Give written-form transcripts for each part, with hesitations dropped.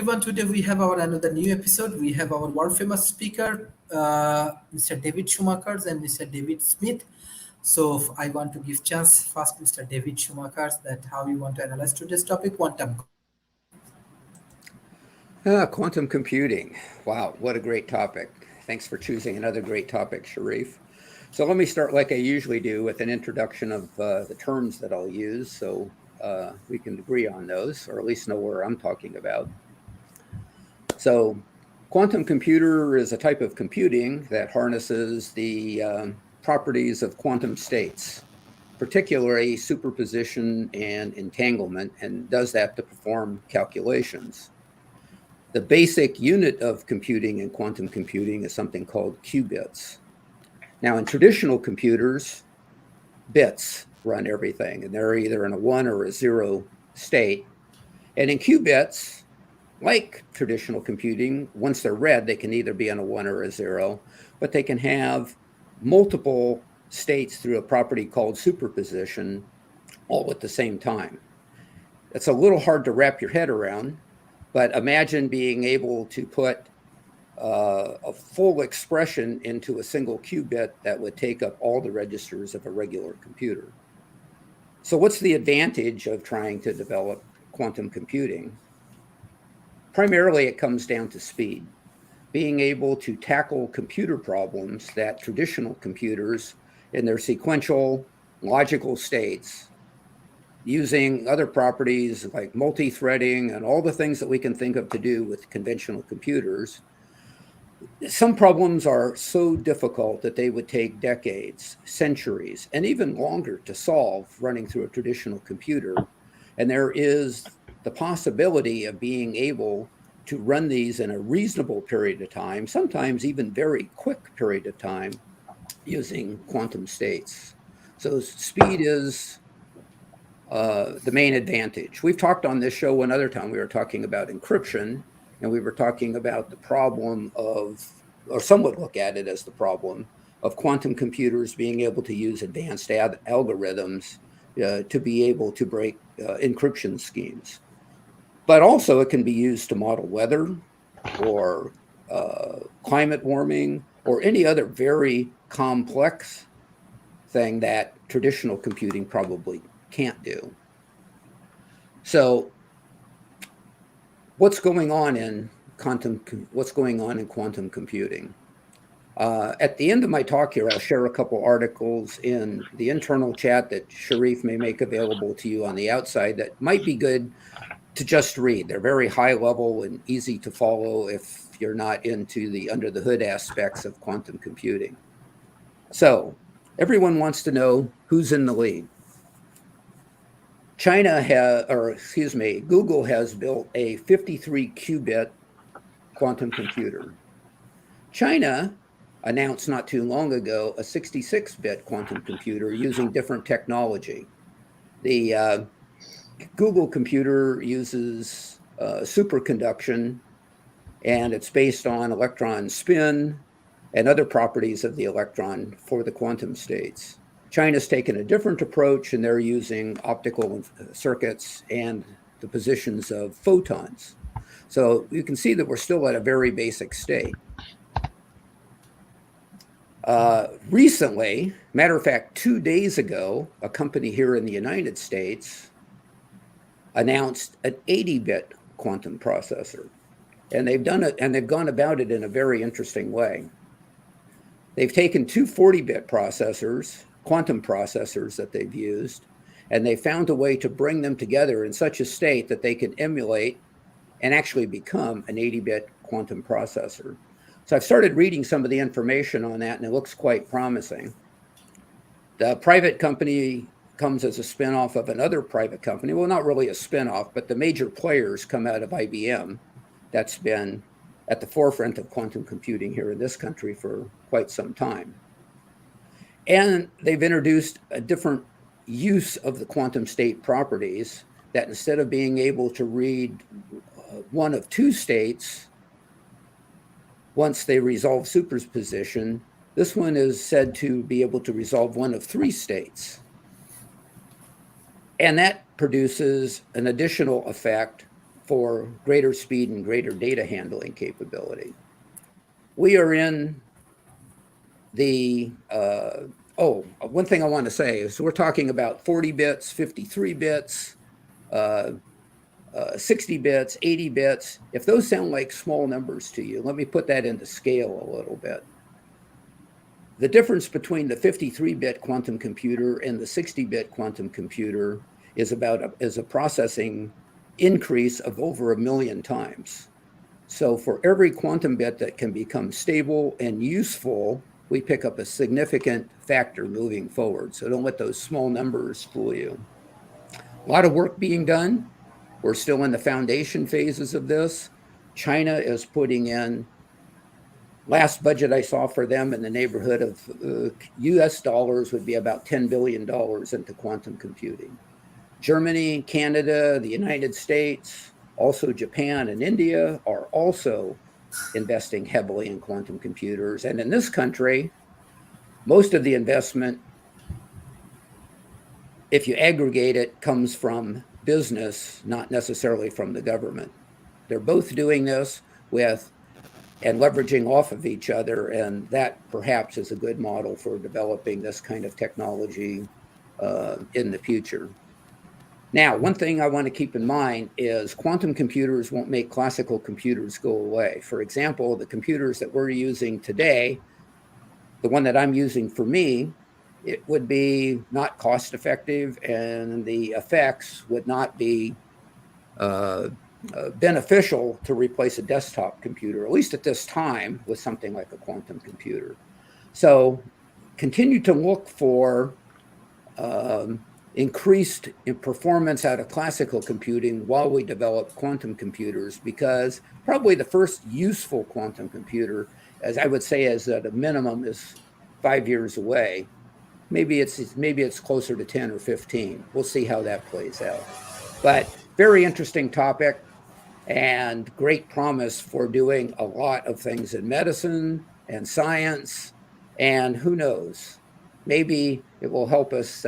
everyone. Today we have our another new episode. We have our world famous speaker, Mr. David Schumacher and Mr. David Smith. So I want to give chance first, Mr. David Schumacher, that how you want to analyze today's topic, quantum computing. Quantum computing. Wow, what a great topic. Thanks for choosing another great topic, Sharif. So let me start like I usually do with an introduction of the terms that I'll use so we can agree on those, or at least know where I'm talking about. So quantum computer is a type of computing that harnesses the properties of quantum states, particularly superposition and entanglement, and does that to perform calculations. The basic unit of computing in quantum computing is something called qubits. Now, in traditional computers, bits run everything, and they're either in a 1 or a 0 state. And in qubits, like traditional computing, once they're read, they can either be in a 1 or a 0, but they can have multiple states through a property called superposition all at the same time. It's a little hard to wrap your head around, but imagine being able to put a full expression into a single qubit that would take up all the registers of a regular computer. So what's the advantage of trying to develop quantum computing? Primarily, it comes down to speed. Being able to tackle computer problems that traditional computers in their sequential logical states, using other properties like multi-threading and all the things that we can think of to do with conventional computers. Some problems are so difficult that they would take decades, centuries, and even longer to solve running through a traditional computer. And there is the possibility of being able to run these in a reasonable period of time, sometimes even very quick period of time, using quantum states. So speed is the main advantage. We've talked on this show one other time. We were talking about encryption, and we were talking about the problem of, or some would look at it as the problem of quantum computers being able to use advanced algorithms to be able to break encryption schemes. But also it can be used to model weather or climate warming or any other very complex thing that traditional computing probably can't do. So what's going on in quantum computing? At the end of my talk here, I'll share a couple articles in the internal chat that Sharif may make available to you on the outside that might be good to just read. They're very high level and easy to follow if you're not into the under the hood aspects of quantum computing. So everyone wants to know who's in the lead. Google has built a 53 qubit quantum computer. China announced not too long ago a 66-bit quantum computer using different technology. The Google computer uses superconduction, and it's based on electron spin and other properties of the electron for the quantum states. China's taken a different approach, and they're using optical circuits and the positions of photons. So you can see that we're still at a very basic state. Recently, matter of fact, 2 days ago, a company here in the United States announced an 80-bit quantum processor. And they've done it, and they've gone about it in a very interesting way. They've taken two 40-bit processors, quantum processors that they've used, and they found a way to bring them together in such a state that they can emulate and actually become an 80-bit quantum processor. So I've started reading some of the information on that, and it looks quite promising. The private company comes as a spinoff of another private company. Well, not really a spinoff, but the major players come out of IBM. That's been at the forefront of quantum computing here in this country for quite some time. And they've introduced a different use of the quantum state properties that instead of being able to read one of two states, once they resolve superposition, this one is said to be able to resolve one of three states. And that produces an additional effect for greater speed and greater data handling capability. We are in the, one thing I want to say is we're talking about 40 bits, 53 bits, 60 bits, 80 bits. If those sound like small numbers to you, let me put that into scale a little bit. The difference between the 53-bit quantum computer and the 60-bit quantum computer is a processing increase of over 1 million times. So for every quantum bit that can become stable and useful, we pick up a significant factor moving forward. So don't let those small numbers fool you. A lot of work being done. We're still in the foundation phases of this. China is putting in, last budget I saw for them in the neighborhood of US dollars would be about $10 billion into quantum computing. Germany, Canada, the United States, also Japan and India are also investing heavily in quantum computers. And in this country, most of the investment, if you aggregate it, comes from business, not necessarily from the government. They're both doing this with and leveraging off of each other, and that perhaps is a good model for developing this kind of technology in the future. Now, one thing I want to keep in mind is quantum computers won't make classical computers go away. For example, the computers that we're using today, the one that I'm using for me, it would be not cost effective, and the effects would not be beneficial to replace a desktop computer, at least at this time, with something like a quantum computer. So continue to look for increased in performance out of classical computing while we develop quantum computers, because probably the first useful quantum computer, as I would say, is at a minimum is 5 years away. Maybe it's closer to 10 or 15. We'll see how that plays out. But very interesting topic and great promise for doing a lot of things in medicine and science. And who knows, maybe it will help us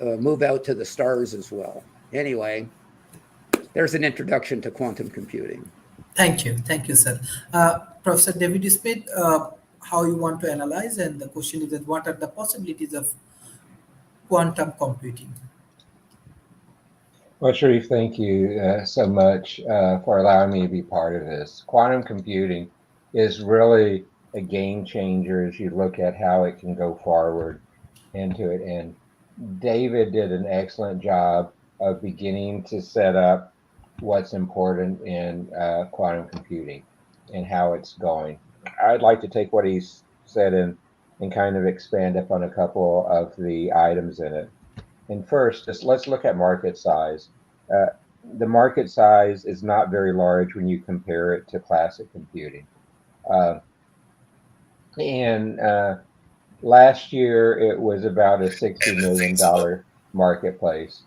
move out to the stars as well. Anyway, there's an introduction to quantum computing. Thank you, sir. Professor David Smith, how you want to analyze, and the question is that what are the possibilities of quantum computing? Well, Sharif, thank you so much for allowing me to be part of this. Quantum computing is really a game changer as you look at how it can go forward into it. And David did an excellent job of beginning to set up what's important in quantum computing and how it's going. I'd like to take what he's said and kind of expand upon a couple of the items in it. And first, just let's look at market size. The market size is not very large when you compare it to classic computing. Last year, it was about a $60 million marketplace.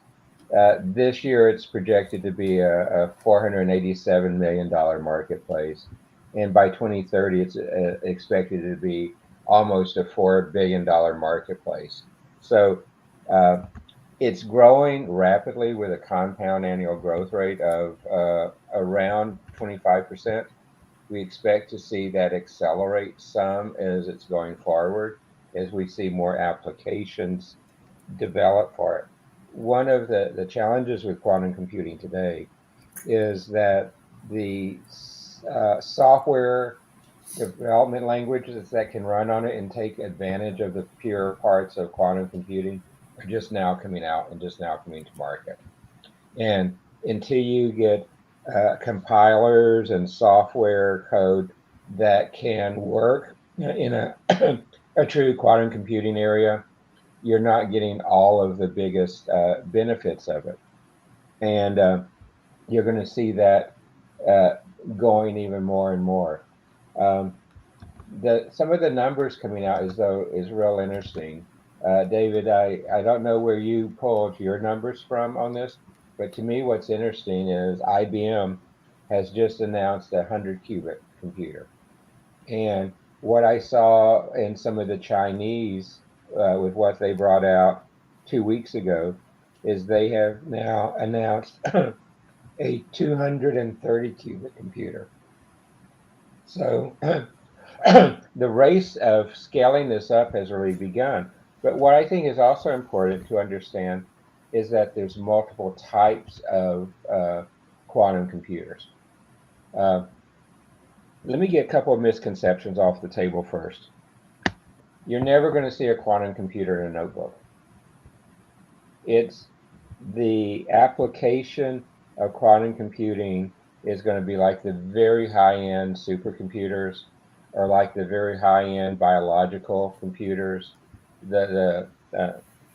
This year, it's projected to be a $487 million marketplace. And by 2030, it's expected to be almost a $4 billion marketplace. So it's growing rapidly with a compound annual growth rate of around 25%. We expect to see that accelerate some as it's going forward, as we see more applications develop for it. One of the challenges with quantum computing today is that the software development languages that can run on it and take advantage of the pure parts of quantum computing are just now coming out and just now coming to market. And until you get compilers and software code that can work in a true quantum computing area, you're not getting all of the biggest benefits of it. And you're going to see that going even more and more. Some of the numbers coming out is real interesting. David, I don't know where you pulled your numbers from on this, but to me, what's interesting is IBM has just announced a 100-qubit computer. And what I saw in some of the Chinese with what they brought out 2 weeks ago is they have now announced a 230 qubit computer. So the race of scaling this up has already begun. But what I think is also important to understand is that there's multiple types of quantum computers. Let me get a couple of misconceptions off the table first. You're never going to see a quantum computer in a notebook. It's the application of quantum computing is going to be like the very high-end supercomputers or like the very high-end biological computers, the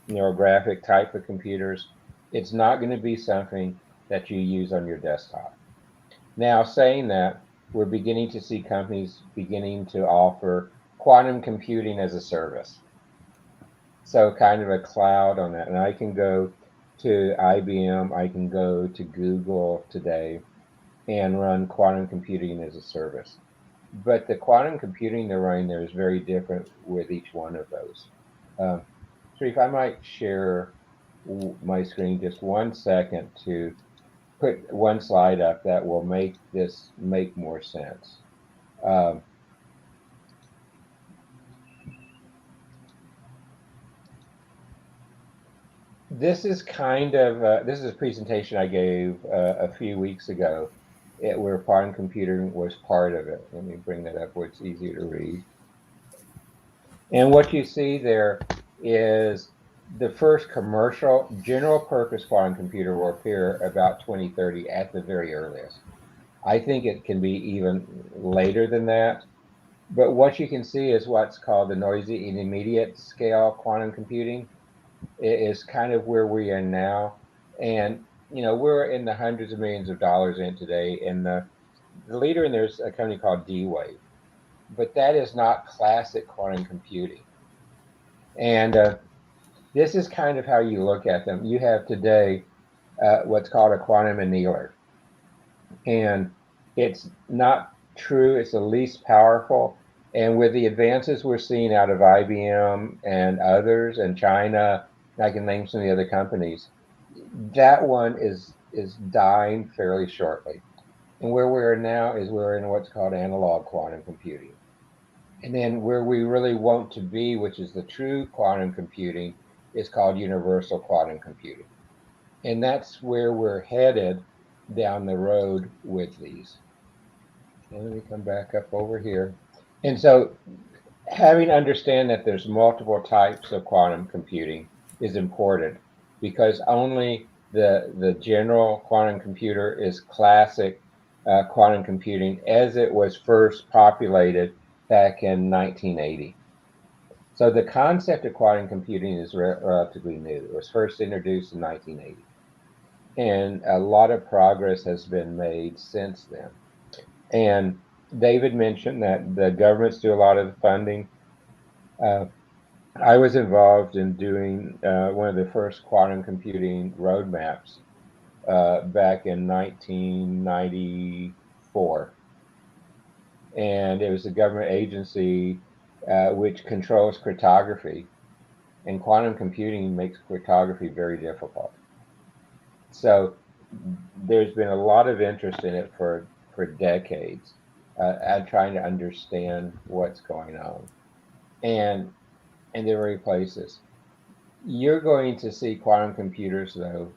neurographic type of computers. It's not going to be something that you use on your desktop. Now, saying that, we're beginning to see companies beginning to offer quantum computing as a service. So kind of a cloud on that. And I can go to IBM, I can go to Google today and run quantum computing as a service. But the quantum computing they're running there is very different with each one of those. Sharif, I might share my screen just 1 second to put one slide up that will make this make more sense. This is kind of this is a presentation I gave a few weeks ago, where quantum computing was part of it. Let me bring that up where it's easier to read. And what you see there is the first commercial general purpose quantum computer will appear about 2030 at the very earliest. I think it can be even later than that. But what you can see is what's called the noisy intermediate scale quantum computing. It is kind of where we are now. And, we're in the hundreds of millions of dollars in today. And the leader in there's a company called D-Wave. But that is not classic quantum computing. And this is kind of how you look at them. You have today what's called a quantum annealer. And it's not true, it's the least powerful. And with the advances we're seeing out of IBM and others and China, I can name some of the other companies, that one is dying fairly shortly. And where we are now is we're in what's called analog quantum computing. And then where we really want to be, which is the true quantum computing, is called universal quantum computing. And that's where we're headed down the road with these. And let me come back up over here. And so having understand that there's multiple types of quantum computing is important, because only the general quantum computer is classic quantum computing as it was first populated back in 1980. So the concept of quantum computing is relatively new. It was first introduced in 1980. And a lot of progress has been made since then. And David mentioned that the governments do a lot of the funding. I was involved in doing one of the first quantum computing roadmaps back in 1994. And it was a government agency which controls cryptography. And quantum computing makes cryptography very difficult. So there's been a lot of interest in it for decades, and trying to understand what's going on. And there are very places. You're going to see quantum computers, though,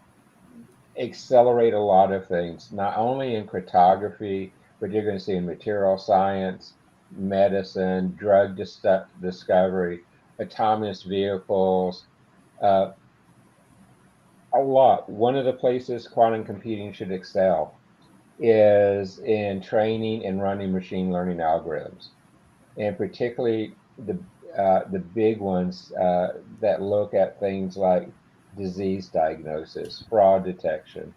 accelerate a lot of things, not only in cryptography, but you're going to see in material science, medicine, drug discovery, autonomous vehicles, a lot. One of the places quantum computing should excel is in training and running machine learning algorithms, and particularly the big ones that look at things like disease diagnosis, fraud detection,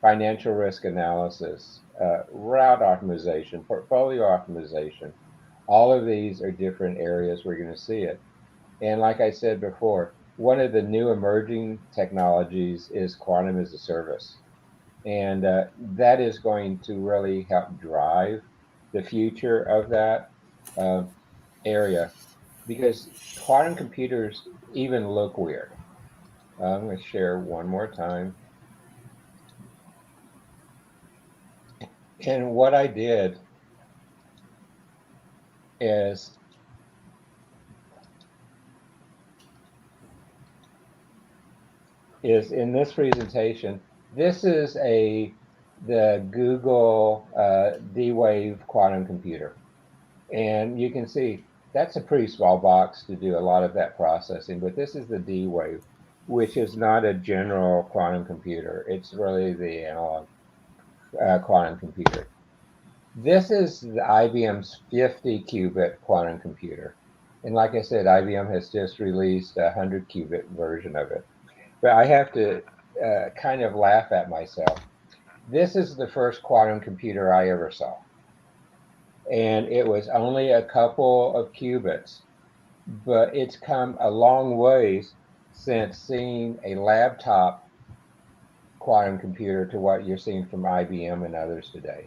financial risk analysis, route optimization, portfolio optimization. All of these are different areas we're going to see it. And like I said before, one of the new emerging technologies is quantum as a service. And that is going to really help drive the future of that area, because quantum computers even look weird. I'm going to share one more time. And what I did is in this presentation, this is the Google D-Wave quantum computer. And you can see that's a pretty small box to do a lot of that processing, but this is the D-Wave, which is not a general quantum computer. It's really the analog quantum computer. This is the IBM's 50-qubit quantum computer. And like I said, IBM has just released a 100-qubit version of it. But I have to kind of laugh at myself. This is the first quantum computer I ever saw. And it was only a couple of qubits, but it's come a long ways since seeing a laptop quantum computer to what you're seeing from IBM and others today.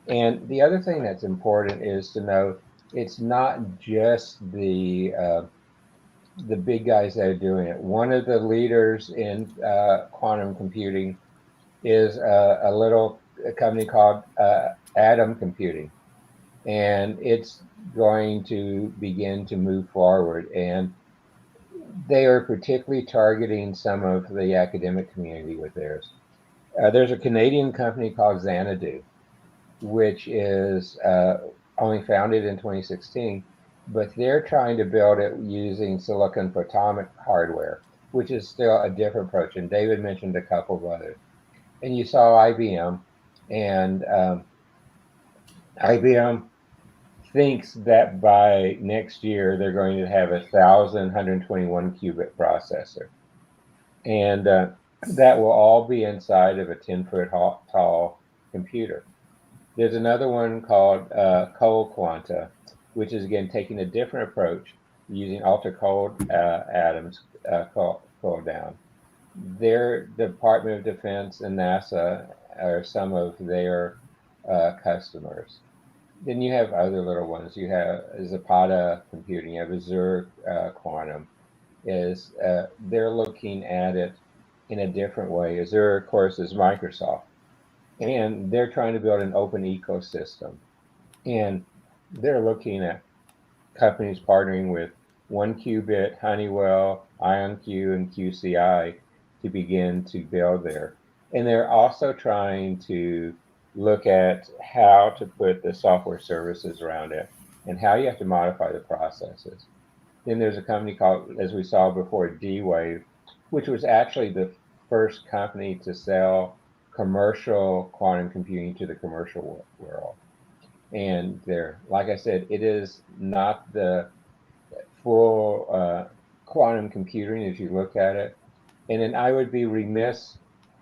And the other thing that's important is to know it's not just the big guys that are doing it. One of the leaders in quantum computing is a little company called Atom Computing, and it's going to begin to move forward. And they are particularly targeting some of the academic community with theirs. There's a Canadian company called Xanadu, which is only founded in 2016, but they're trying to build it using silicon photonic hardware, which is still a different approach. And David mentioned a couple of others. And you saw IBM, and IBM thinks that by next year they're going to have 1,121 qubit processor. And that will all be inside of a 10-foot tall computer. There's another one called cold quanta, which is again taking a different approach using ultra cold atoms cooled down. Their Department of Defense and NASA are some of their customers. Then you have other little ones. You have Zapata Computing, you have Azure Quantum. They're looking at it in a different way. Azure, of course, is Microsoft. And they're trying to build an open ecosystem. And they're looking at companies partnering with 1QBit, Honeywell, IonQ, and QCI to begin to build there. And they're also trying to look at how to put the software services around it and how you have to modify the processes. Then there's a company called, as we saw before, D-Wave, which was actually the first company to sell commercial quantum computing to the commercial world. And there, like I said, it is not the full quantum computing as you look at it. And then I would be remiss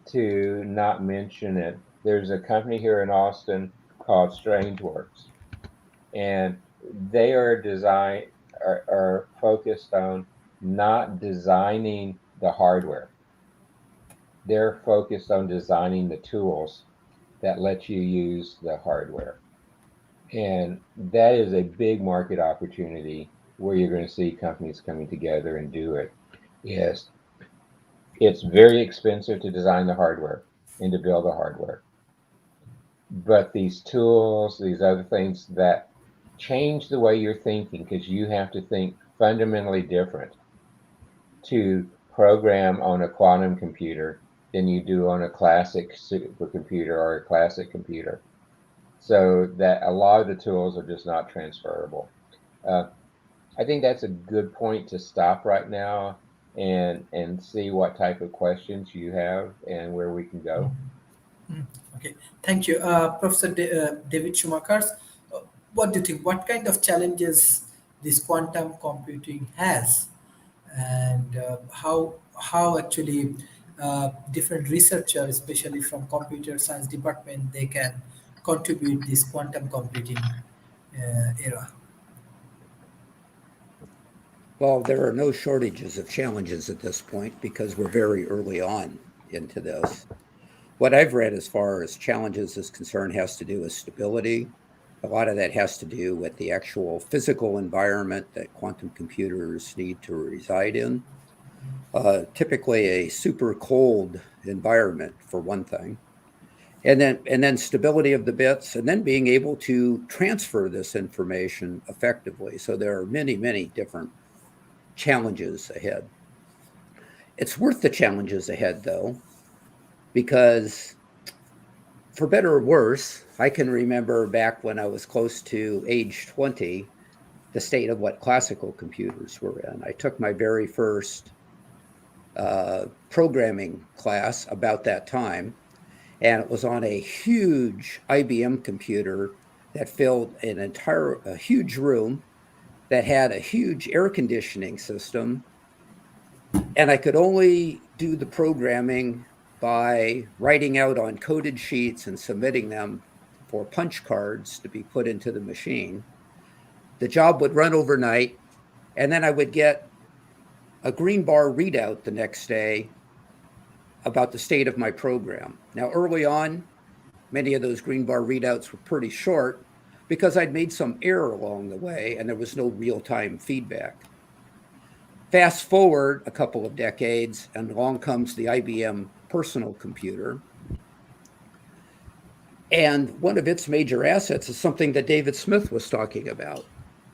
to not mention it. There's a company here in Austin called StrangeWorks, and they are focused on not designing the hardware. They're focused on designing the tools that let you use the hardware. And that is a big market opportunity where you're going to see companies coming together and do it. Yes, it's very expensive to design the hardware and to build the hardware. But these tools, these other things that change the way you're thinking, because you have to think fundamentally different to program on a quantum computer than you do on a classic supercomputer or a classic computer. So that a lot of the tools are just not transferable. I think that's a good point to stop right now and see what type of questions you have and where we can go. Okay, thank you. Professor David Schumacher, what do you think? What kind of challenges this quantum computing has, and how actually different researchers, especially from computer science department, they can contribute this quantum computing era? Well, there are no shortages of challenges at this point because we're very early on into this. What I've read as far as challenges is concerned has to do with stability. A lot of that has to do with the actual physical environment that quantum computers need to reside in. Typically a super cold environment, for one thing. and then stability of the bits, and then being able to transfer this information effectively. So there are many different challenges ahead. It's worth the challenges ahead, though, because for better or worse, I can remember back when I was close to age 20, the state of what classical computers were in. I took my very first programming class about that time, and it was on a huge IBM computer that filled a huge room that had a huge air conditioning system, and I could only do the programming by writing out on coded sheets and submitting them for punch cards to be put into the machine. The job would run overnight, and then I would get a green bar readout the next day about the state of my program. Now, early on, many of those green bar readouts were pretty short because I'd made some error along the way and there was no real-time feedback. Fast forward a couple of decades, and along comes the IBM personal computer. And one of its major assets is something that David Smith was talking about.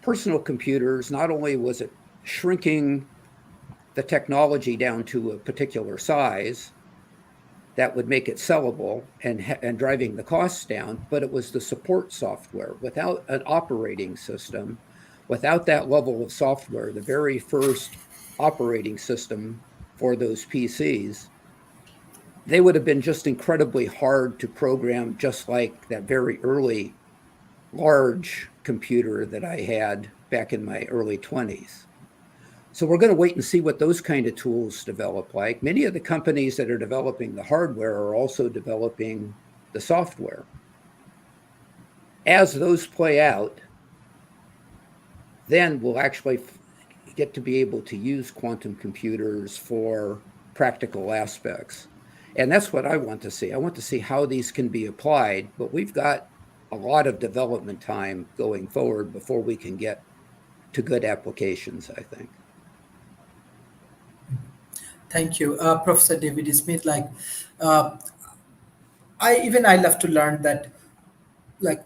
Personal computers, not only was it shrinking the technology down to a particular size that would make it sellable and driving the costs down, but it was the support software. Without an operating system, without that level of software, the very first operating system for those PCs, they would have been just incredibly hard to program, just like that very early large computer that I had back in my early 20s. So we're going to wait and see what those kind of tools develop like. Many of the companies that are developing the hardware are also developing the software. As those play out, then we'll actually get to be able to use quantum computers for practical aspects. And that's what I want to see. I want to see how these can be applied, but we've got a lot of development time going forward before we can get to good applications, I think. Thank you, Professor David Smith. I love to learn that,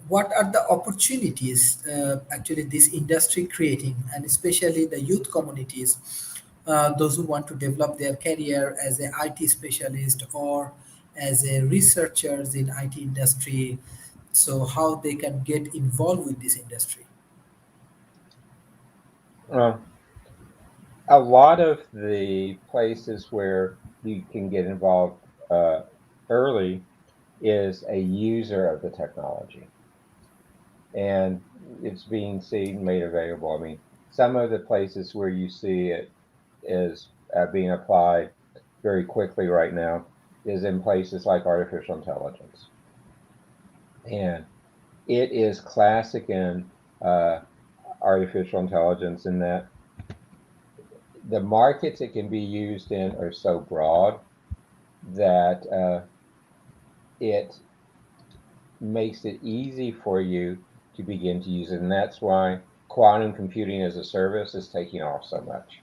what are the opportunities actually this industry creating, and especially the youth communities, those who want to develop their career as an IT specialist or as a researchers in IT industry. So how they can get involved with this industry? Uh, a lot of the places where you can get involved early is a user of the technology, and it's being seen, made available. I mean, some of the places where you see it is being applied very quickly right now is in places like artificial intelligence, and it is classic in artificial intelligence in that the markets it can be used in are so broad that it makes it easy for you to begin to use it. And that's why quantum computing as a service is taking off so much,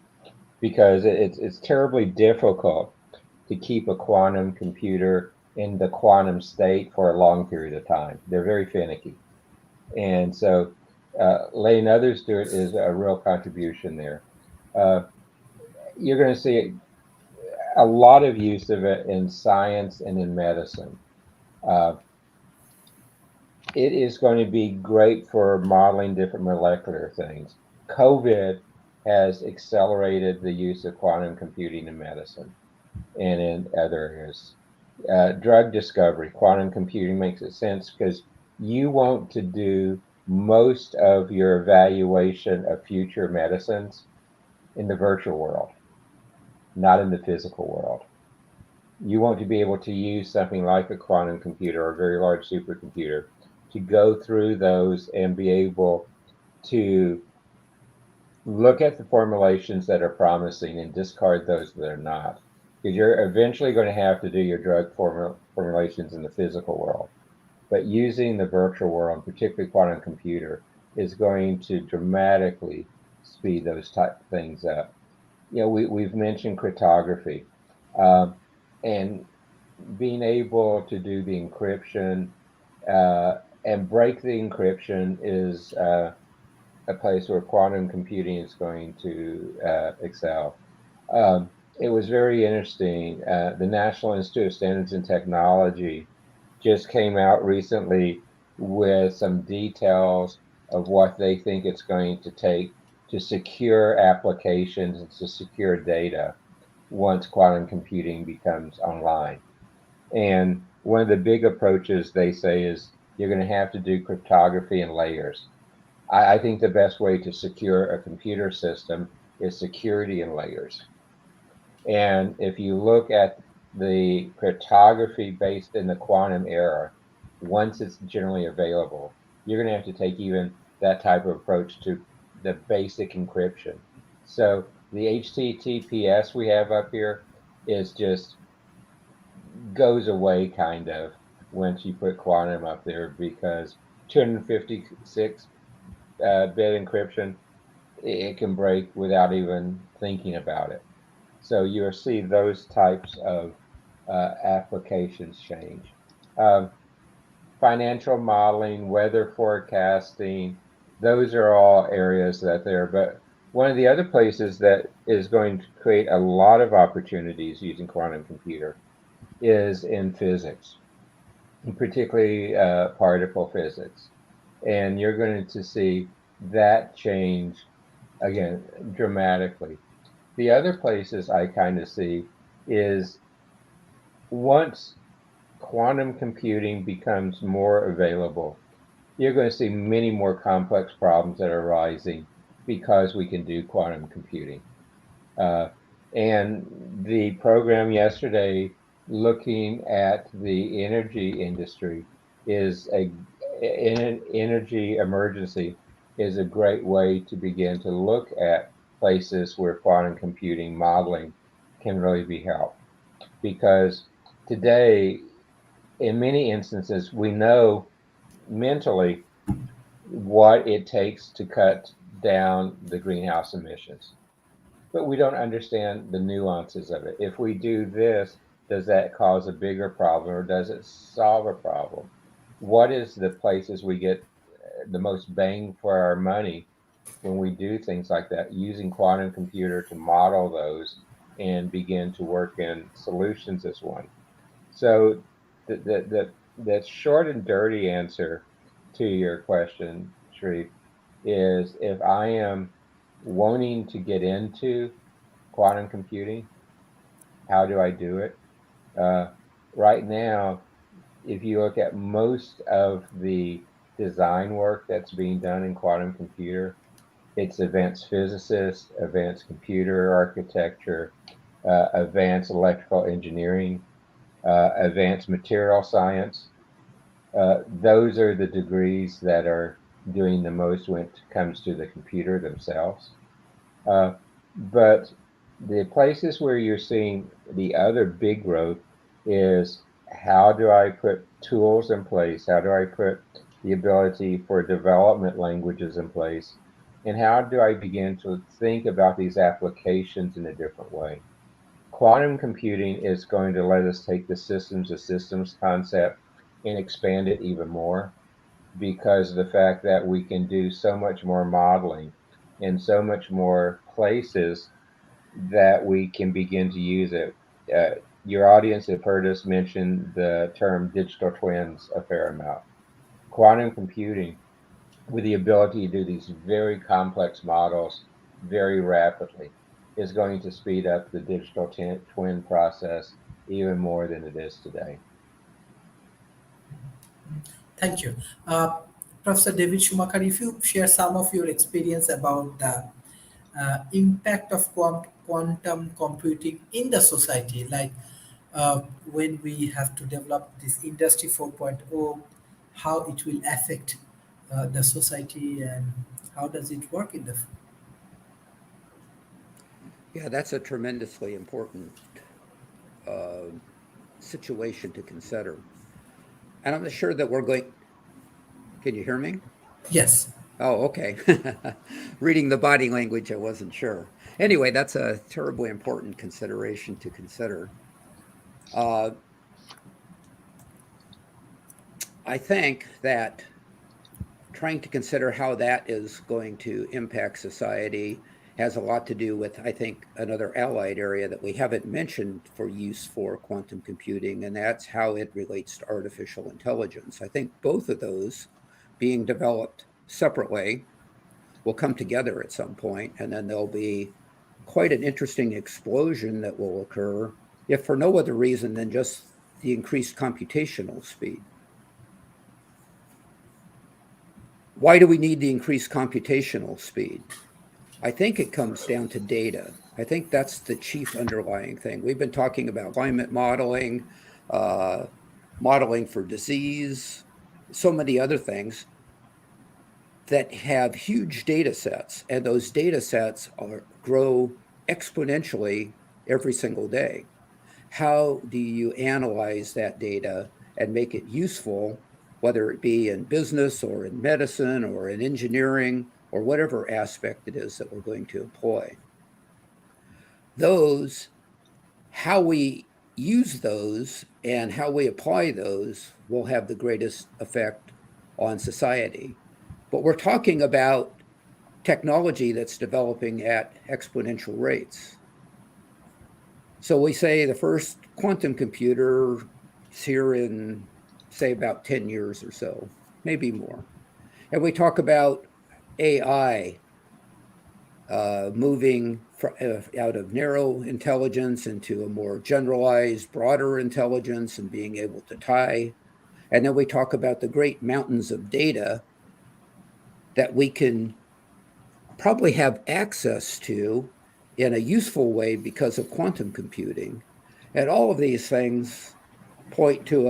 because it's terribly difficult to keep a quantum computer in the quantum state for a long period of time. They're very finicky. And so letting others do it is a real contribution there. You're going to see a lot of use of it in science and in medicine. It is going to be great for modeling different molecular things. COVID has accelerated the use of quantum computing in medicine and in other areas. Drug discovery, quantum computing makes it sense because you want to do most of your evaluation of future medicines in the virtual world, not in the physical world. You want to be able to use something like a quantum computer or a very large supercomputer to go through those and be able to look at the formulations that are promising and discard those that are not. Because you're eventually going to have to do your drug formulations in the physical world. But using the virtual world, particularly quantum computer, is going to dramatically speed those type of things up. You know, we've mentioned cryptography, and being able to do the encryption and break the encryption is a place where quantum computing is going to excel. It was very interesting. The National Institute of Standards and Technology just came out recently with some details of what they think it's going to take to secure applications and to secure data once quantum computing becomes online. And one of the big approaches they say is you're going to have to do cryptography in layers. I think the best way to secure a computer system is security in layers. And if you look at the cryptography based in the quantum era, once it's generally available, you're going to have to take even that type of approach to the basic encryption. So the HTTPS we have up here is just goes away kind of once you put quantum up there because 256 bit encryption, it can break without even thinking about it. So you'll see those types of applications change. Um, Financial modeling, weather forecasting, those are all areas that there. But one of the other places that is going to create a lot of opportunities using quantum computer is in physics, particularly particle physics. And you're going to see that change again dramatically. The other places I kind of see is once quantum computing becomes more available, you're going to see many more complex problems that are arising because we can do quantum computing. Uh, and the program yesterday looking at the energy industry is in an energy emergency is a great way to begin to look at places where quantum computing modeling can really be helped. Because today, in many instances, we know mentally what it takes to cut down the greenhouse emissions, but we don't understand the nuances of it. If we do this, does that cause a bigger problem or does it solve a problem? What is the places we get the most bang for our money when we do things like that, using quantum computer to model those and begin to work in solutions as one? So the short and dirty answer to your question, Sharif, is if I am wanting to get into quantum computing, how do I do it? Uh, right now, if you look at most of the design work that's being done in quantum computer, it's advanced physicists, advanced computer architecture, advanced electrical engineering, advanced material science. Those are the degrees that are doing the most when it comes to the computer themselves. Uh, but the places where you're seeing the other big growth is how do I put tools in place? How do I put the ability for development languages in place? And how do I begin to think about these applications in a different way? Quantum computing is going to let us take the systems of systems concept and expand it even more because of the fact that we can do so much more modeling in so much more places that we can begin to use it. Your audience have heard us mention the term digital twins a fair amount. Quantum computing, with the ability to do these very complex models very rapidly, is going to speed up the digital twin process even more than it is today. Thank you. Professor David Schumacher, if you share some of your experience about the impact of quantum computing in the society, like when we have to develop this Industry 4.0, how it will affect the society and how does it work in the. Yeah, that's a tremendously important uh, situation to consider. And I'm not sure that we're going. Can you hear me? Yes. Oh, okay. Reading the body language, I wasn't sure. Anyway, that's a terribly important consideration to consider. Uh, I think that trying to consider how that is going to impact society has a lot to do with, I think, another allied area that we haven't mentioned for use for quantum computing, and that's how it relates to artificial intelligence. I think both of those being developed separately will come together at some point, and then there'll be quite an interesting explosion that will occur, if for no other reason than just the increased computational speed. Why do we need the increased computational speed? I think it comes down to data. I think that's the chief underlying thing. We've been talking about climate modeling, uh, modeling for disease, so many other things that have huge data sets, and those data sets grow exponentially every single day. How do you analyze that data and make it useful, whether it be in business or in medicine or in engineering or whatever aspect it is that we're going to employ? Those, how we use those and how we apply those will have the greatest effect on society. But we're talking about technology that's developing at exponential rates. So we say the first quantum computer is here in, say, about 10 years or so, maybe more. And we talk about AI moving out of narrow intelligence into a more generalized, broader intelligence and being able to tie. And then we talk about the great mountains of data that we can probably have access to in a useful way because of quantum computing. And all of these things point to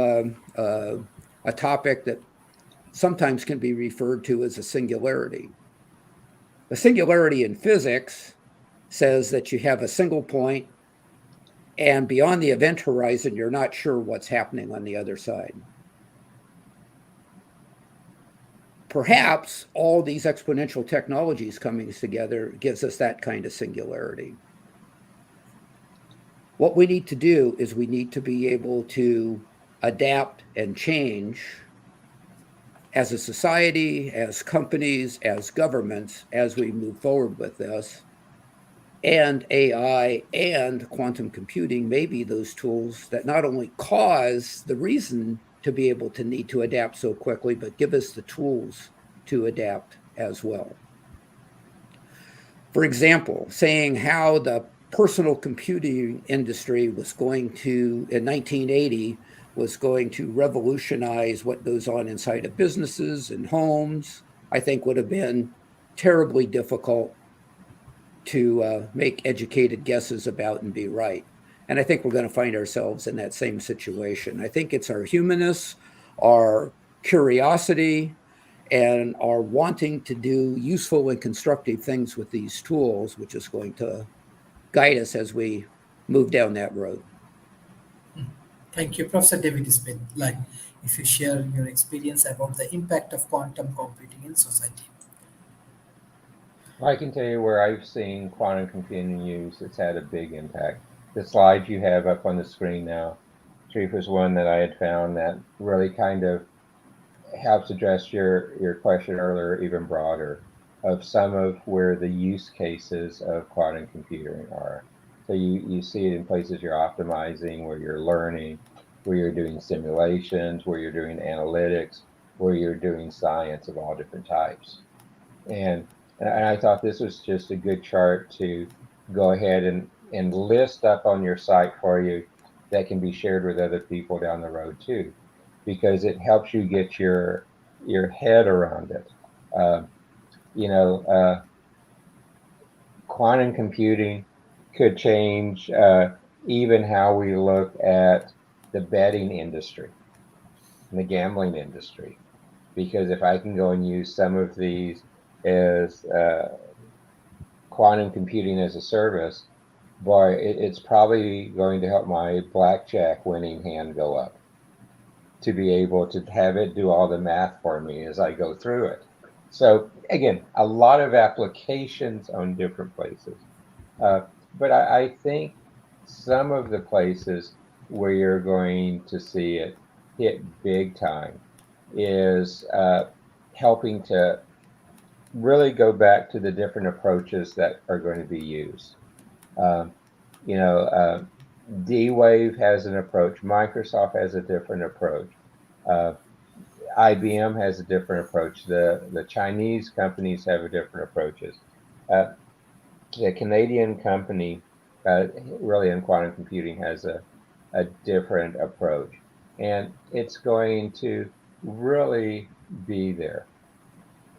a topic that sometimes can be referred to as a singularity. The singularity in physics says that you have a single point, and beyond the event horizon, you're not sure what's happening on the other side. Perhaps all these exponential technologies coming together gives us that kind of singularity. What we need to do is we need to be able to adapt and change as a society, as companies, as governments, as we move forward with this. And AI and quantum computing may be those tools that not only cause the reason to be able to need to adapt so quickly, but give us the tools to adapt as well. For example, saying how the personal computing industry was going to, in 1980, was going to revolutionize what goes on inside of businesses and homes, I think would have been terribly difficult to make educated guesses about and be right. And I think we're going to find ourselves in that same situation. I think it's our humanness, our curiosity, and our wanting to do useful and constructive things with these tools, which is going to guide us as we move down that road. Thank you, Professor David Smith. Like, if you share your experience about the impact of quantum computing in society. I can tell you where I've seen quantum computing used. It's had a big impact. The slide you have up on the screen now, Sharif, was one that I had found that really kind of helps address your question earlier, even broader, of some of where the use cases of quantum computing are. So you see it in places you're optimizing, where you're learning, where you're doing simulations, where you're doing analytics, where you're doing science of all different types. And I thought this was just a good chart to go ahead and list up on your site for you that can be shared with other people down the road too, because it helps you get your head around it. Uh, Quantum computing could change even how we look at the betting industry and the gambling industry, because if I can go and use some of these as quantum computing as a service, boy, it's probably going to help my blackjack winning hand go up, to be able to have it do all the math for me as I go through it. So again, a lot of applications on different places. But I think some of the places where you're going to see it hit big time is helping to really go back to the different approaches that are going to be used. Um, you know, D-Wave has an approach. Microsoft has a different approach. Uh, IBM has a different approach. The Chinese companies have a different approaches. Uh, the Canadian company, really in quantum computing, has a different approach, and it's going to really be there.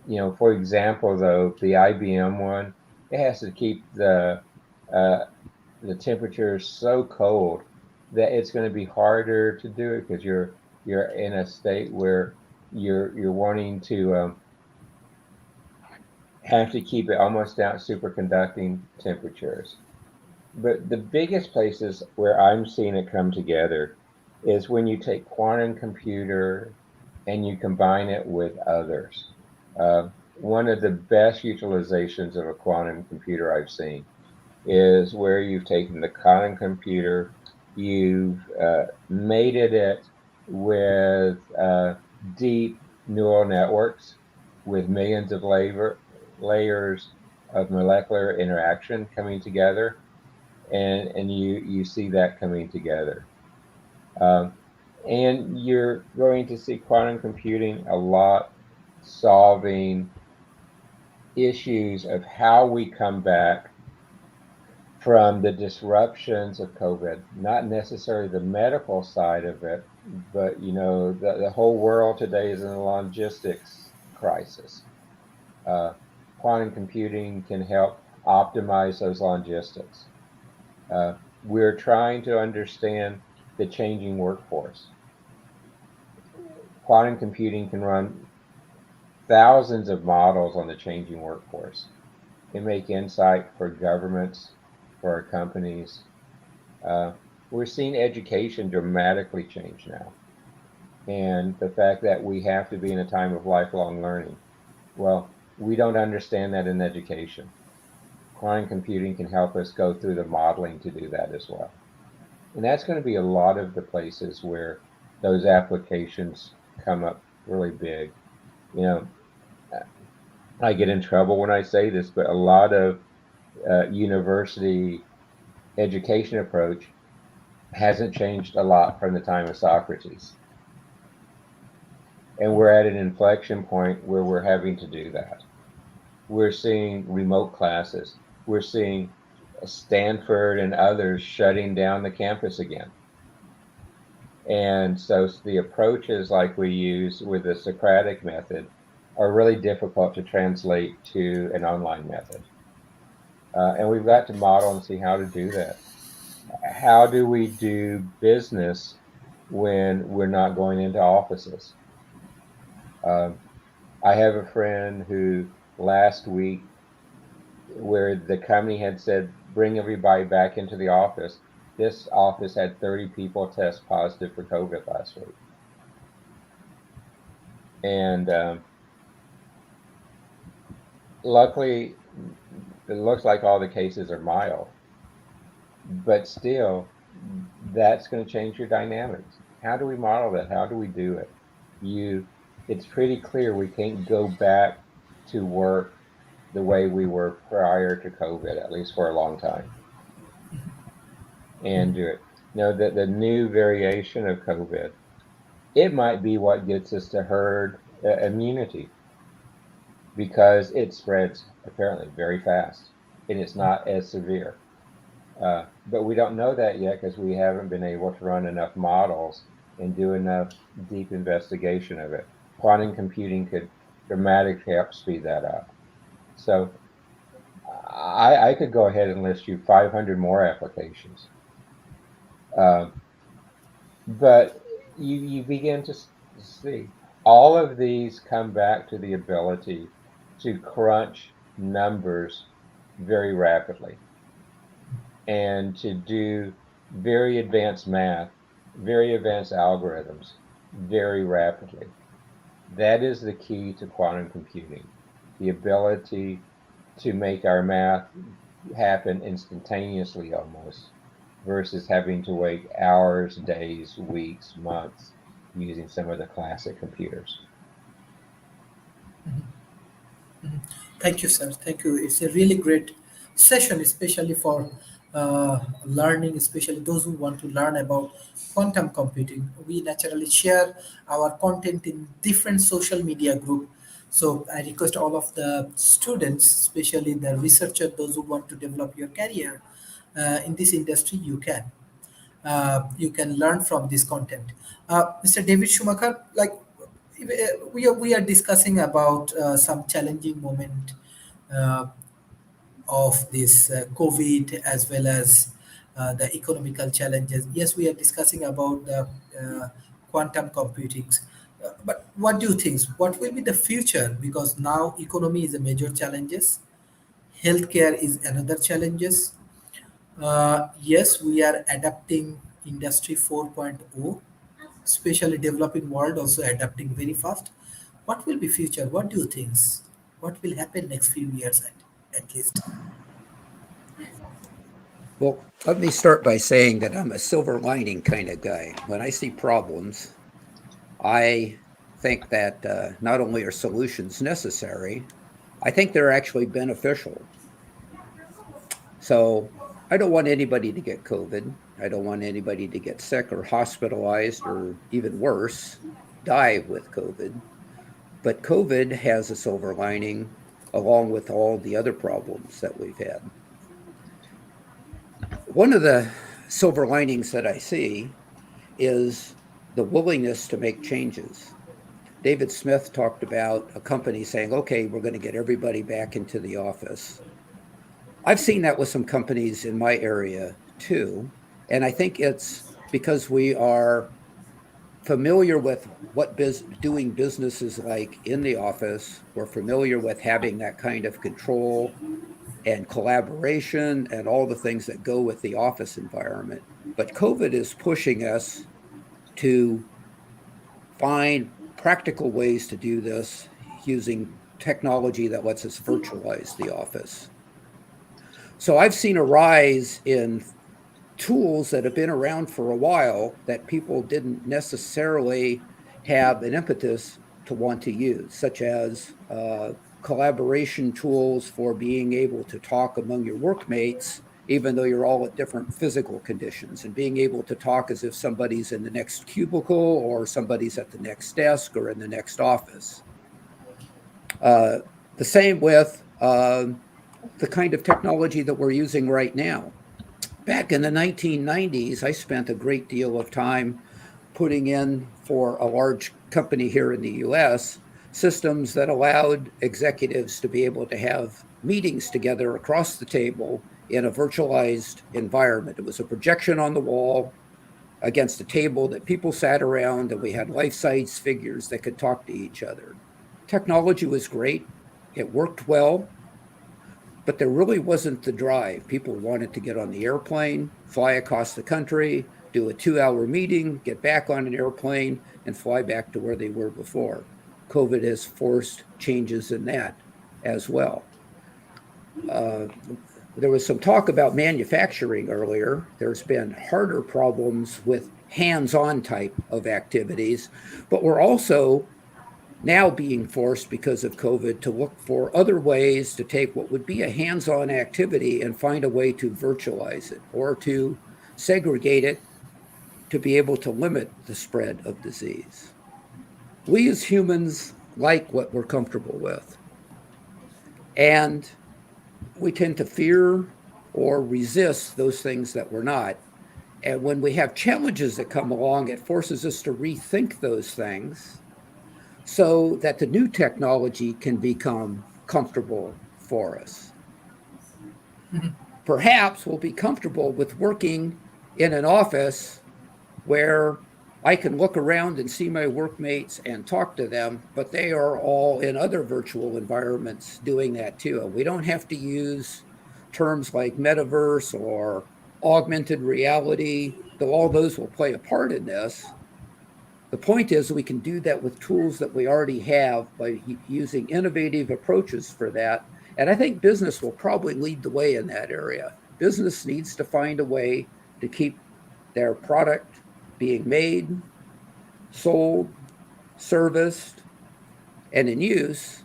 You know, for example, though, the IBM one, it has to keep uh, the temperature so cold that it's going to be harder to do it because you're in a state where you're wanting to have to keep it almost down superconducting temperatures. But the biggest places where I'm seeing it come together is when you take quantum computer and you combine it with others. One of the best utilizations of a quantum computer I've seen is where you've taken the quantum computer, you've mated it with deep neural networks with millions of layers of molecular interaction coming together, and you see that coming together. Um, and you're going to see quantum computing a lot solving issues of how we come back from the disruptions of COVID, not necessarily the medical side of it, but you know, the whole world today is in a logistics crisis. Uh, Quantum computing can help optimize those logistics. Uh, we're trying to understand the changing workforce. Quantum computing can run thousands of models on the changing workforce. It make insight for governments, for our companies. We're seeing education dramatically change now. And the fact that we have to be in a time of lifelong learning. Well, we don't understand that in education. Quantum computing can help us go through the modeling to do that as well. And that's going to be a lot of the places where those applications come up really big. You know, I get in trouble when I say this, but a lot of university education approach hasn't changed a lot from the time of Socrates. And we're at an inflection point where we're having to do that. We're seeing remote classes. We're seeing Stanford and others shutting down the campus again. And so the approaches like we use with the Socratic method are really difficult to translate to an online method. And we've got to model and see how to do that. How do we do business when we're not going into offices? I have a friend who last week, where the company had said, bring everybody back into the office, this office had 30 people test positive for COVID last week. And luckily, it looks like all the cases are mild. But still, that's going to change your dynamics. How do we model that? How do we do it? It's pretty clear we can't go back to work the way we were prior to COVID, at least for a long time, and do it. You know, the new variation of COVID, it might be what gets us to herd immunity because it spreads apparently very fast and it's not as severe. But we don't know that yet because we haven't been able to run enough models and do enough deep investigation of it. Quantum computing could dramatically help speed that up. So I could go ahead and list you 500 more applications. But you begin to see all of these come back to the ability to crunch numbers very rapidly and to do very advanced math, very advanced algorithms very rapidly. That is the key to quantum computing, the ability to make our math happen instantaneously almost, versus having to wait hours, days, weeks, months using some of the classic computers. Thank you, sir. Thank you. It's a really great session, especially for learning, especially those who want to learn about quantum computing. We naturally share our content in different social media group. So I request all of the students, especially the researchers, those who want to develop your career in this industry, you can learn from this content. Mr. David Schumacher, like we are discussing about some challenging moment uh, of this COVID as well as the economical challenges. Yes, we are discussing about the quantum computing. But what do you think? What will be the future? Because now economy is a major challenges, healthcare is another challenges. Yes, we are adapting Industry 4.0, especially developing world also adapting very fast. What will be future? What do you think? What will happen next few years at least? Well, let me start by saying that I'm a silver lining kind of guy. When I see problems, I think that not only are solutions necessary, I think they're actually beneficial. So I don't want anybody to get COVID. I don't want anybody to get sick or hospitalized or even worse, die with COVID. But COVID has a silver lining along with all the other problems that we've had. One of the silver linings that I see is the willingness to make changes. David Smith talked about a company saying, okay, we're going to get everybody back into the office. I've seen that with some companies in my area too. And I think it's because we are familiar with what doing business is like in the office. We're familiar with having that kind of control and collaboration and all the things that go with the office environment. But COVID is pushing us to find practical ways to do this using technology that lets us virtualize the office. So I've seen a rise in tools that have been around for a while that people didn't necessarily have an impetus to want to use, such as collaboration tools for being able to talk among your workmates, even though you're all at different physical conditions, and being able to talk as if somebody's in the next cubicle or somebody's at the next desk or in the next office. The same with the kind of technology that we're using right now. Back in the 1990s, I spent a great deal of time putting in for a large company here in the US systems that allowed executives to be able to have meetings together across the table in a virtualized environment. It was a projection on the wall against a table that people sat around, and we had life-size figures that could talk to each other. Technology was great. It worked well. But there really wasn't the drive. People wanted to get on the airplane, fly across the country, do a 2-hour meeting, get back on an airplane, and fly back to where they were before. COVID has forced changes in that as well. There was some talk about manufacturing earlier. There's been harder problems with hands-on type of activities, but we're also now being forced because of COVID to look for other ways to take what would be a hands-on activity and find a way to virtualize it or to segregate it to be able to limit the spread of disease. We as humans like what we're comfortable with, and we tend to fear or resist those things that we're not. And when we have challenges that come along, it forces us to rethink those things so that the new technology can become comfortable for us. Perhaps we'll be comfortable with working in an office where I can look around and see my workmates and talk to them, but they are all in other virtual environments doing that too. And we don't have to use terms like metaverse or augmented reality, though all those will play a part in this. The point is we can do that with tools that we already have by using innovative approaches for that. And I think business will probably lead the way in that area. Business needs to find a way to keep their product being made sold, serviced, and in use,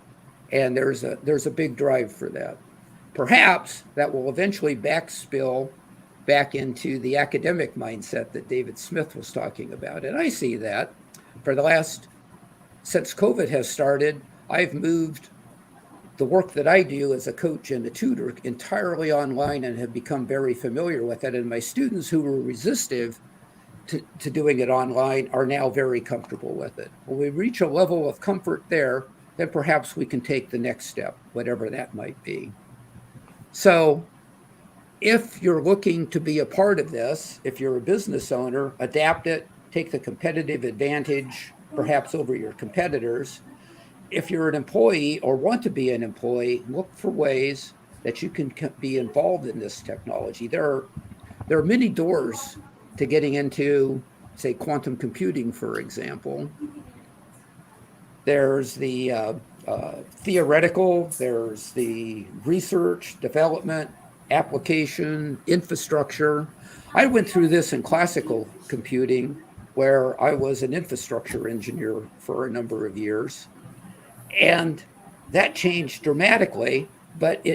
and there's a big drive for that. Perhaps that will eventually backspill back into the academic mindset that David Smith was talking about. And I see that for the last, since COVID has started, I've moved the work that I do as a coach and a tutor entirely online and have become very familiar with it. And my students who were resistive to doing it online are now very comfortable with it. When we reach a level of comfort there, then perhaps we can take the next step, whatever that might be. So if you're looking to be a part of this, if you're a business owner, adapt it, take the competitive advantage, perhaps over your competitors. If you're an employee or want to be an employee, look for ways that you can be involved in this technology. There are many doors to getting into, say, quantum computing, for example. There's the theoretical, there's the research, development, application, infrastructure. I went through this in classical computing, where I was an infrastructure engineer for a number of years. And that changed dramatically, but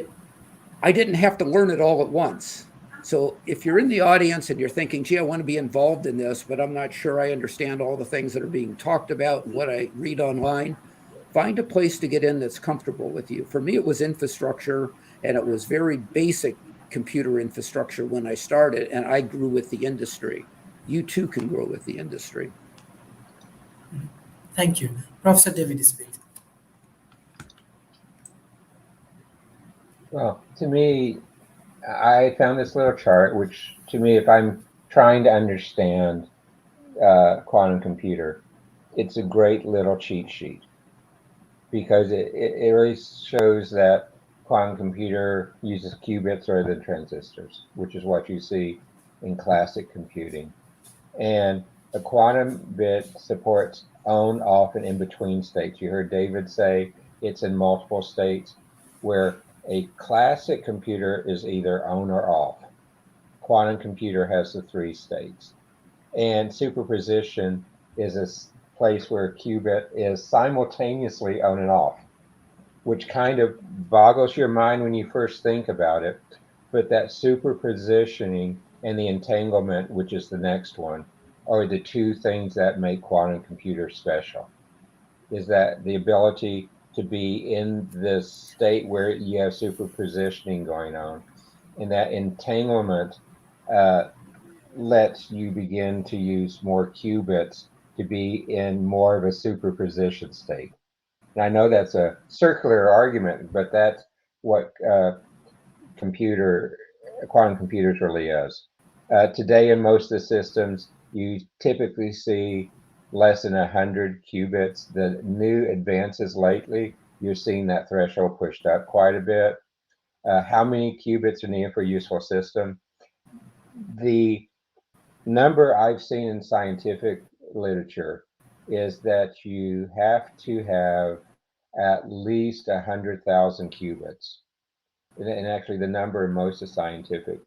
I didn't have to learn it all at once. So if you're in the audience and you're thinking, gee, I want to be involved in this, but I'm not sure I understand all the things that are being talked about and what I read online, find a place to get in that's comfortable with you. For me, it was infrastructure, and it was very basic computer infrastructure when I started, and I grew with the industry. You too can grow with the industry. Thank you. Professor David Smith. Well, to me, I found this little chart, which to me, if I'm trying to understand quantum computer, it's a great little cheat sheet, because it really shows that quantum computer uses qubits rather than transistors, which is what you see in classic computing. And a quantum bit supports on, off, and in between states. You heard David say it's in multiple states, where a classic computer is either on or off. Quantum computer has the 3 states. And superposition is a place where a qubit is simultaneously on and off, which kind of boggles your mind when you first think about it. But that superpositioning and the entanglement, which is the next one, are the 2 things that make quantum computers special. Is that the ability to be in this state where you have superpositioning going on, and that entanglement lets you begin to use more qubits to be in more of a superposition state. And I know that's a circular argument, but that's what quantum computers really is. Today, in most of the systems, you typically see less than 100 qubits. The new advances lately, you're seeing that threshold pushed up quite a bit. How many qubits are needed for a useful system? The number I've seen in scientific literature is that you have to have at least 100,000 qubits. And actually, the number in most of scientific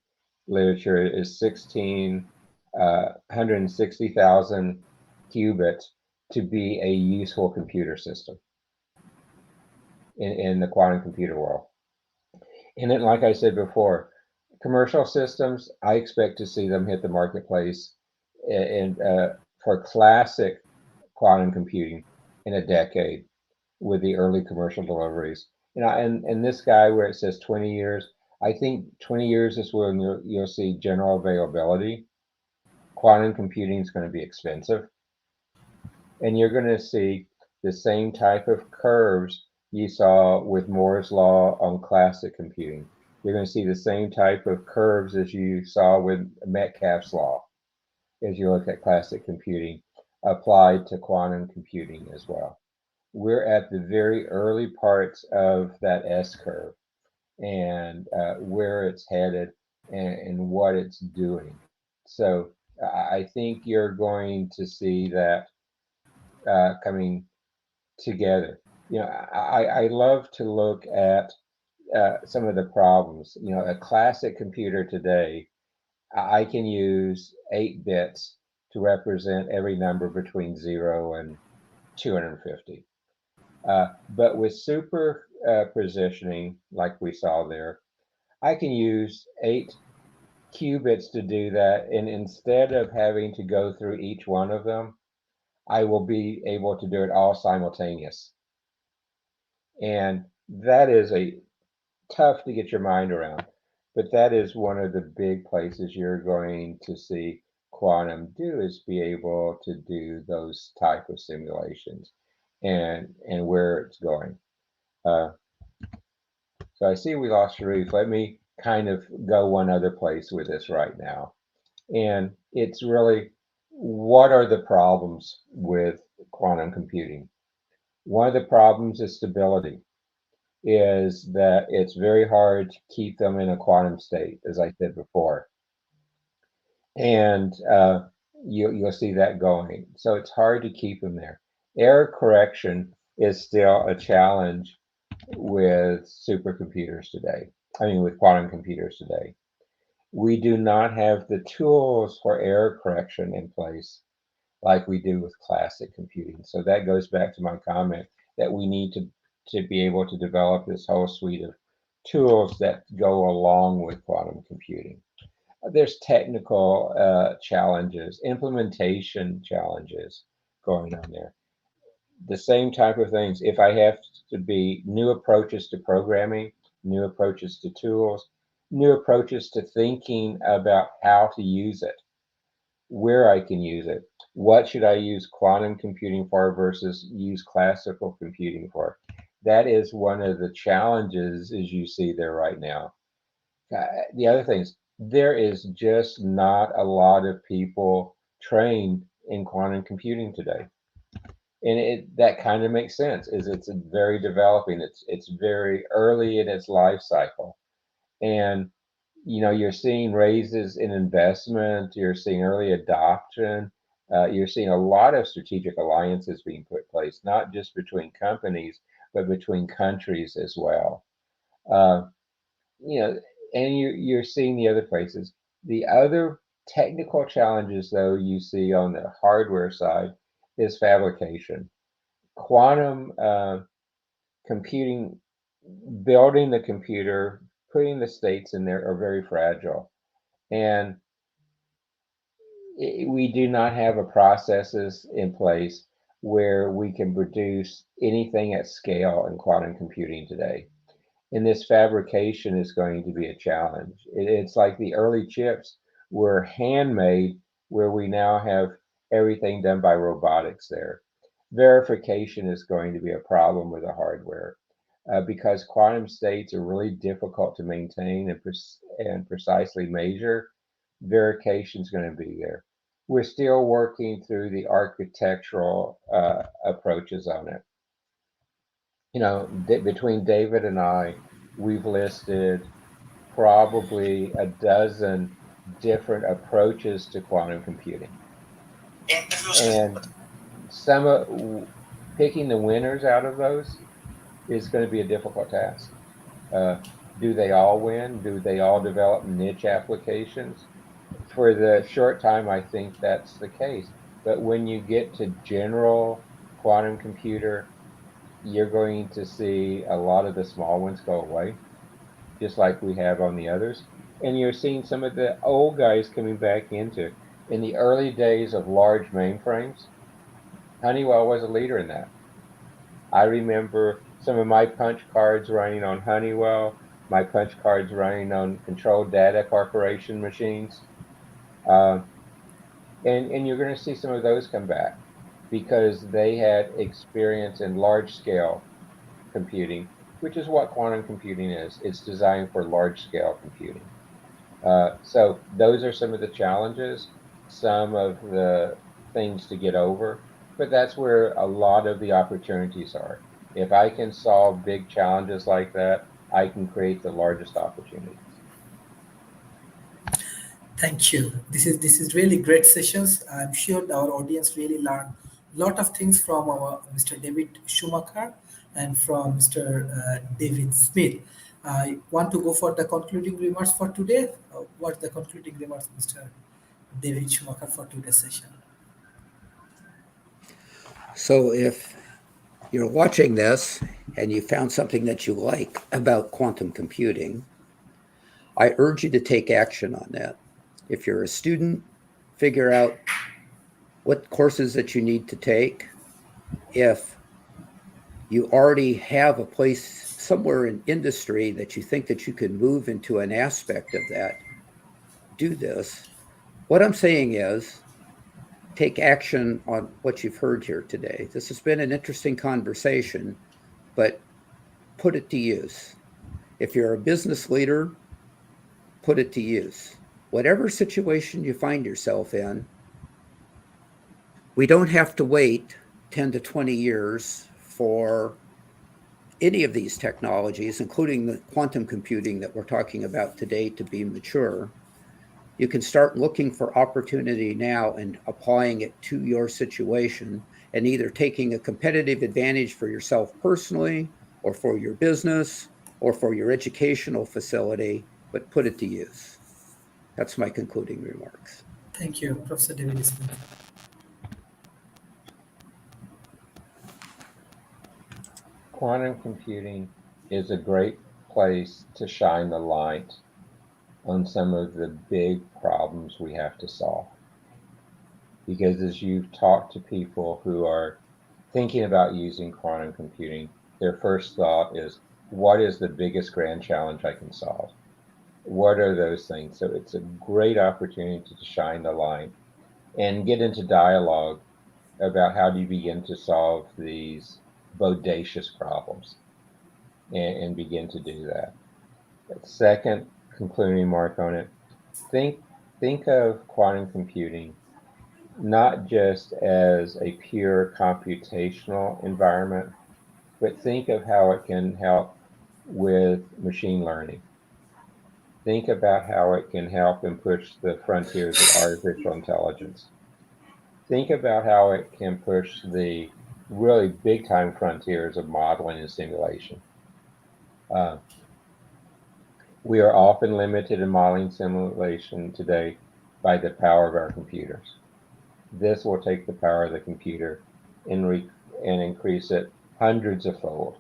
literature is 160,000 qubits to be a useful computer system in the quantum computer world. And then, like I said before, commercial systems, I expect to see them hit the marketplace for classic quantum computing in a decade, with the early commercial deliveries. And this guy where it says 20 years, I think 20 years is when you'll see general availability. Quantum computing is going to be expensive, and you're going to see the same type of curves you saw with Moore's law on classic computing. You're going to see the same type of curves as you saw with Metcalfe's law as you look at classic computing applied to quantum computing as well. We're at the very early parts of that S curve, and where it's headed and what it's doing. So I think you're going to see that coming together. I love to look at some of the problems. A classic computer today, I can use 8 bits to represent every number between 0 and 250. But with super positioning, like we saw there, I can use 8 qubits to do that. And instead of having to go through each one of them, I will be able to do it all simultaneous. And that is a tough to get your mind around. But that is one of the big places you're going to see quantum do, is be able to do those type of simulations and where it's going. Uh, so I see we lost Sharif. Let me kind of go one other place with this right now. And it's really, what are the problems with quantum computing? One of the problems is stability, is that it's very hard to keep them in a quantum state, as I said before. And you'll see that going. So it's hard to keep them there. Error correction is still a challenge with supercomputers today. I mean, with quantum computers today. We do not have the tools for error correction in place like we do with classic computing. So that goes back to my comment that we need to be able to develop this whole suite of tools that go along with quantum computing. There's technical challenges, implementation challenges going on there. The same type of things. If I have to be new approaches to programming, new approaches to tools, new approaches to thinking about how to use it, where I can use it, what should I use quantum computing for versus use classical computing for. That is one of the challenges as you see there right now. The other thing is, there is just not a lot of people trained in quantum computing today. And that kind of makes sense, is it's very developing. It's very early in its life cycle. And you're seeing raises in investment, you're seeing early adoption, you're seeing a lot of strategic alliances being put in place, not just between companies, but between countries as well. Uh, you know, and you're seeing the other places. The other technical challenges, though, you see on the hardware side is fabrication. Quantum computing, building the computer, putting the states in there are very fragile. And we do not have a processes in place where we can produce anything at scale in quantum computing today. And this fabrication is going to be a challenge. It's like the early chips were handmade, where we now have everything done by robotics there. Verification is going to be a problem with the hardware because quantum states are really difficult to maintain and precisely measure. Verification is going to be there. We're still working through the architectural approaches on it. Between David and I, we've listed probably a dozen different approaches to quantum computing. And picking the winners out of those is going to be a difficult task. Do they all win? Do they all develop niche applications? For the short time, I think that's the case. But when you get to general quantum computer, you're going to see a lot of the small ones go away, just like we have on the others. And you're seeing some of the old guys coming back into. In the early days of large mainframes, Honeywell was a leader in that. I remember some of my punch cards running on Honeywell, my punch cards running on Controlled Data Corporation machines. And you're going to see some of those come back because they had experience in large scale computing, which is what quantum computing is. It's designed for large scale computing. So those are some of the challenges, some of the things to get over, but that's where a lot of the opportunities are. If I can solve big challenges like that, I can create the largest opportunities. Thank you. This is really great sessions. I'm sure our audience really learned a lot of things from our Mr. David Schumacher and from Mr. David Smith. I want to go for the concluding remarks for today. What the concluding remarks, Mr. David Schumacher, for today's session? So if you're watching this and you found something that you like about quantum computing, I urge you to take action on that. If you're a student, figure out what courses that you need to take. If you already have a place somewhere in industry that you think that you can move into an aspect of that, do this. What I'm saying is take action on what you've heard here today. This has been an interesting conversation, but put it to use. If you're a business leader, put it to use. Whatever situation you find yourself in, we don't have to wait 10 to 20 years for any of these technologies, including the quantum computing that we're talking about today, to be mature. You can start looking for opportunity now and applying it to your situation and either taking a competitive advantage for yourself personally or for your business or for your educational facility, but put it to use. That's my concluding remarks. Thank you, Professor David Smith. Quantum computing is a great place to shine the light on some of the big problems we have to solve. Because as you've talked to people who are thinking about using quantum computing, their first thought is, what is the biggest grand challenge I can solve? What are those things? So it's a great opportunity to shine the light and get into dialogue about how do you begin to solve these bodacious problems and begin to do that. Second concluding remark on it, think of quantum computing not just as a pure computational environment, but think of how it can help with machine learning. Think about how it can help and push the frontiers of artificial intelligence. Think about how it can push the really big time frontiers of modeling and simulation. We are often limited in modeling simulation today by the power of our computers. This will take the power of the computer and increase it hundreds of fold.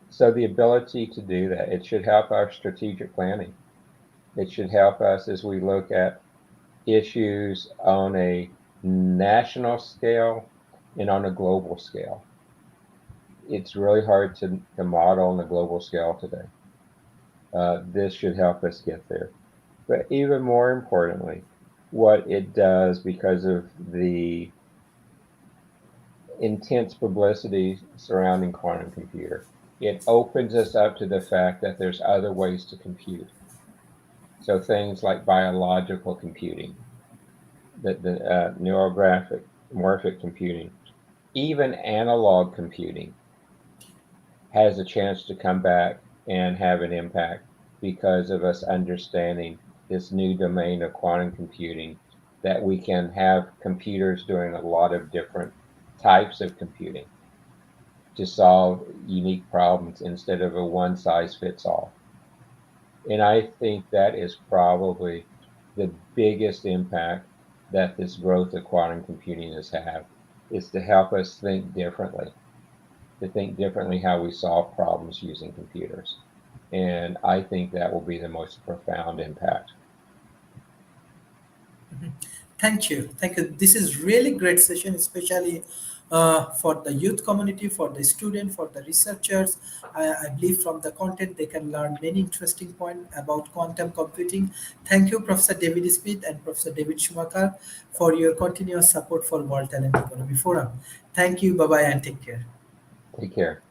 So the ability to do that, it should help our strategic planning. It should help us as we look at issues on a national scale and on a global scale. It's really hard to model on a global scale today. This should help us get there. But even more importantly, what it does, because of the intense publicity surrounding quantum computer, it opens us up to the fact that there's other ways to compute. So things like biological computing, the neurographic morphic computing, even analog computing has a chance to come back and have an impact because of us understanding this new domain of quantum computing, that we can have computers doing a lot of different types of computing to solve unique problems instead of a one size fits all. And I think that is probably the biggest impact that this growth of quantum computing has had, is to help us think differently, to think differently how we solve problems using computers. And I think that will be the most profound impact. Thank you. Thank you. This is really great session, especially for the youth community, for the student, for the researchers. I believe from the content they can learn many interesting points about quantum computing. Thank you, Professor David Smith and Professor David Schumacher, for your continuous support for World Talent Economy Forum. Thank you. Bye-bye and take care. Take care.